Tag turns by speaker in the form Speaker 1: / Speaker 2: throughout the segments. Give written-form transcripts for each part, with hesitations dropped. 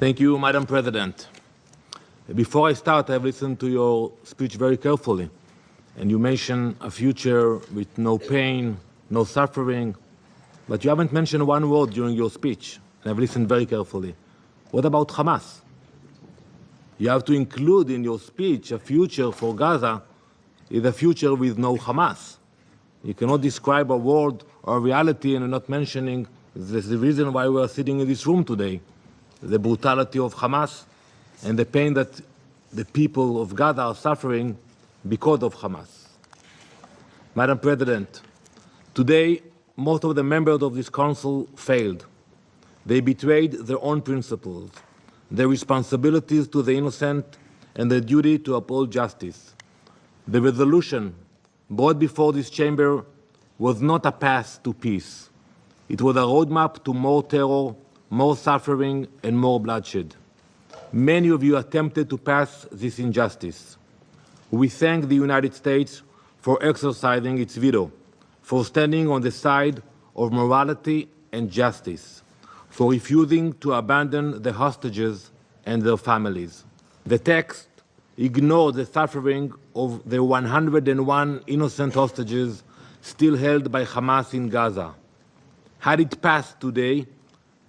Speaker 1: Thank you, Madam President. Before I start, I've listened to your speech very carefully, and you mentioned a future with no pain, no suffering, but you haven't mentioned one word during your speech, and I've listened very carefully. What about Hamas? You have to include in your speech a future for Gaza is a future with no Hamas. You cannot describe a world or a reality and not mentioning the reason why we are sitting in this room today, the brutality of Hamas and the pain that the people of Gaza are suffering because of Hamas. Madam President, today most of the members of this council failed. They betrayed their own principles, their responsibilities to the innocent, and their duty to uphold justice. The resolution brought before this chamber was not a path to peace. It was a roadmap to more terror, more suffering, and more bloodshed. Many of you attempted to pass this injustice. We thank the United States for exercising its veto, for standing on the side of morality and justice, for refusing to abandon the hostages and their families. The text ignored the suffering of the 101 innocent hostages still held by Hamas in Gaza. Had it passed today,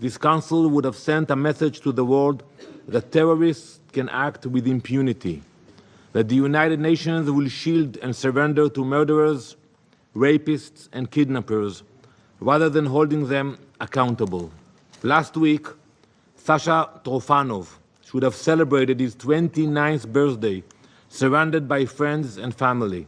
Speaker 1: this Council would have sent a message to the world that terrorists can act with impunity, that the United Nations will shield and surrender to murderers, rapists, and kidnappers, rather than holding them accountable. Last week, Sasha Trofanov should have celebrated his 29th birthday, surrounded by friends and family.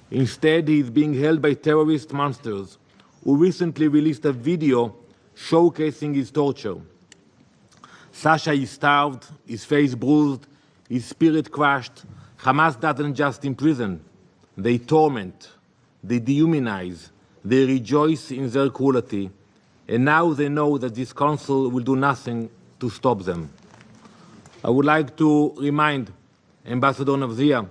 Speaker 1: Instead, he is being held by terrorist monsters who recently released a video showcasing his torture. Sasha is starved, his face bruised, his spirit crushed. Hamas doesn't just imprison, they torment, they dehumanize, they rejoice in their cruelty, and now they know that this council will do nothing to stop them. I would like to remind Ambassador Navzia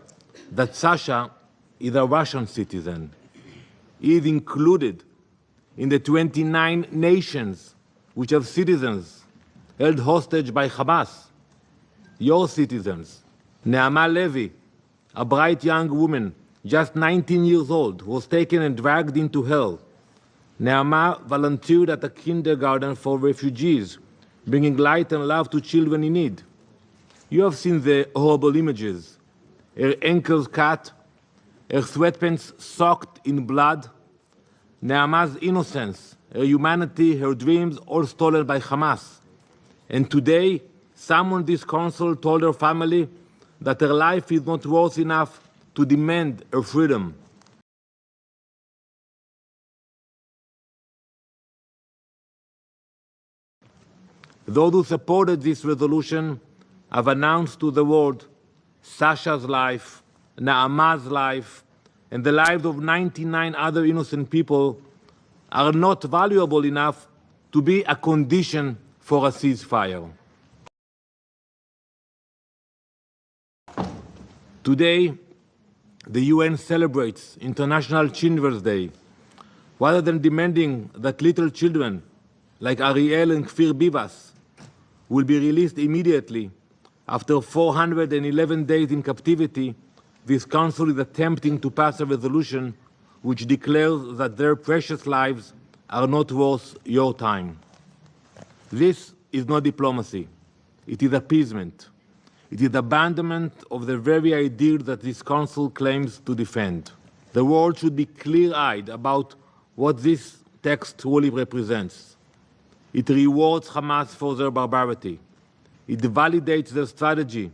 Speaker 1: that Sasha is a Russian citizen. He is included in the 29 nations which have citizens held hostage by Hamas, your citizens. Neama Levy, a bright young woman, just 19 years old, was taken and dragged into hell. Neama volunteered at a kindergarten for refugees, bringing light and love to children in need. You have seen the horrible images. Her ankles cut, her sweatpants soaked in blood. Neama's innocence, her humanity, her dreams, all stolen by Hamas. And today, someone in this council told her family that her life is not worth enough to demand her freedom. Those who supported this resolution have announced to the world Sasha's life, Naama's life, and the lives of 99 other innocent people are not valuable enough to be a condition for a ceasefire. Today, the UN celebrates International Children's Day. Rather than demanding that little children like Ariel and Kfir Bivas will be released immediately after 411 days in captivity, this Council is attempting to pass a resolution which declares that their precious lives are not worth your time. This is not diplomacy. It is appeasement. It is abandonment of the very ideal that this Council claims to defend. The world should be clear-eyed about what this text truly represents. It rewards Hamas for their barbarity. It validates their strategy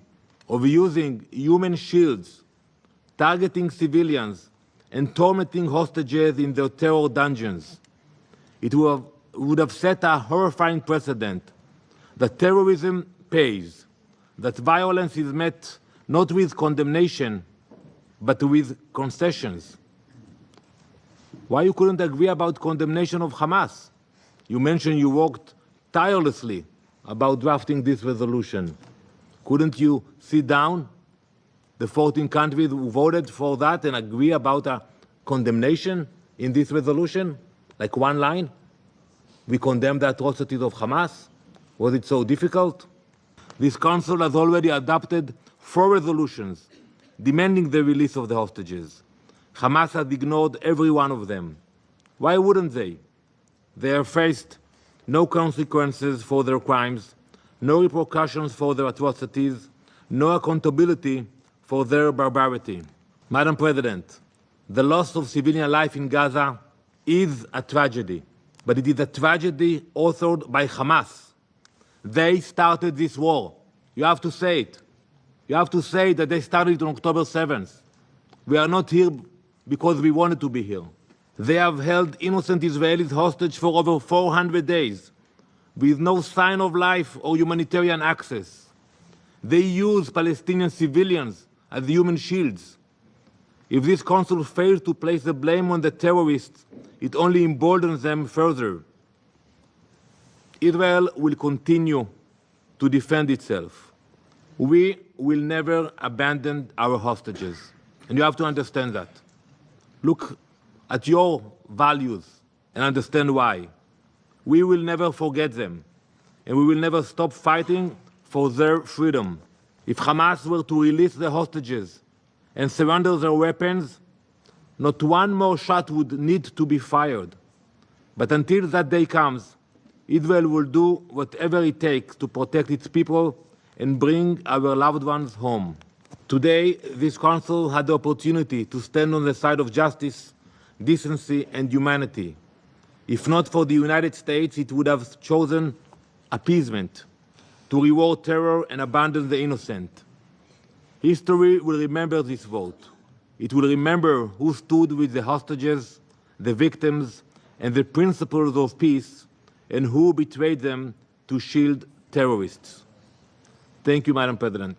Speaker 1: of using human shields, targeting civilians, and tormenting hostages in their terror dungeons. It would have set a horrifying precedent that terrorism pays, that violence is met not with condemnation, but with concessions. Why you couldn't agree about condemnation of Hamas? You mentioned you worked tirelessly about drafting this resolution. Couldn't you sit down, the 14 countries who voted for that, and agree about a condemnation in this resolution? Like one line? We condemn the atrocities of Hamas? Was it so difficult? This Council has already adopted 4 resolutions demanding the release of the hostages. Hamas has ignored every one of them. Why wouldn't they? They have faced no consequences for their crimes, no repercussions for their atrocities, no accountability for their barbarity. Madam President, the loss of civilian life in Gaza is a tragedy, but it is a tragedy authored by Hamas. They started this war. You have to say it. You have to say that they started on October 7th. We are not here because we wanted to be here. They have held innocent Israelis hostage for over 400 days with no sign of life or humanitarian access. They use Palestinian civilians as human shields. If this Council fails to place the blame on the terrorists, it only emboldens them further. Israel will continue to defend itself. We will never abandon our hostages. And you have to understand that. Look at your values and understand why. We will never forget them, and we will never stop fighting for their freedom. If Hamas were to release the hostages and surrender their weapons, not one more shot would need to be fired. But until that day comes, Israel will do whatever it takes to protect its people and bring our loved ones home. Today, this Council had the opportunity to stand on the side of justice, decency, and humanity. If not for the United States, it would have chosen appeasement, to reward terror and abandon the innocent. History will remember this vote. It will remember who stood with the hostages, the victims, and the principles of peace, and who betrayed them to shield terrorists. Thank you, Madam President.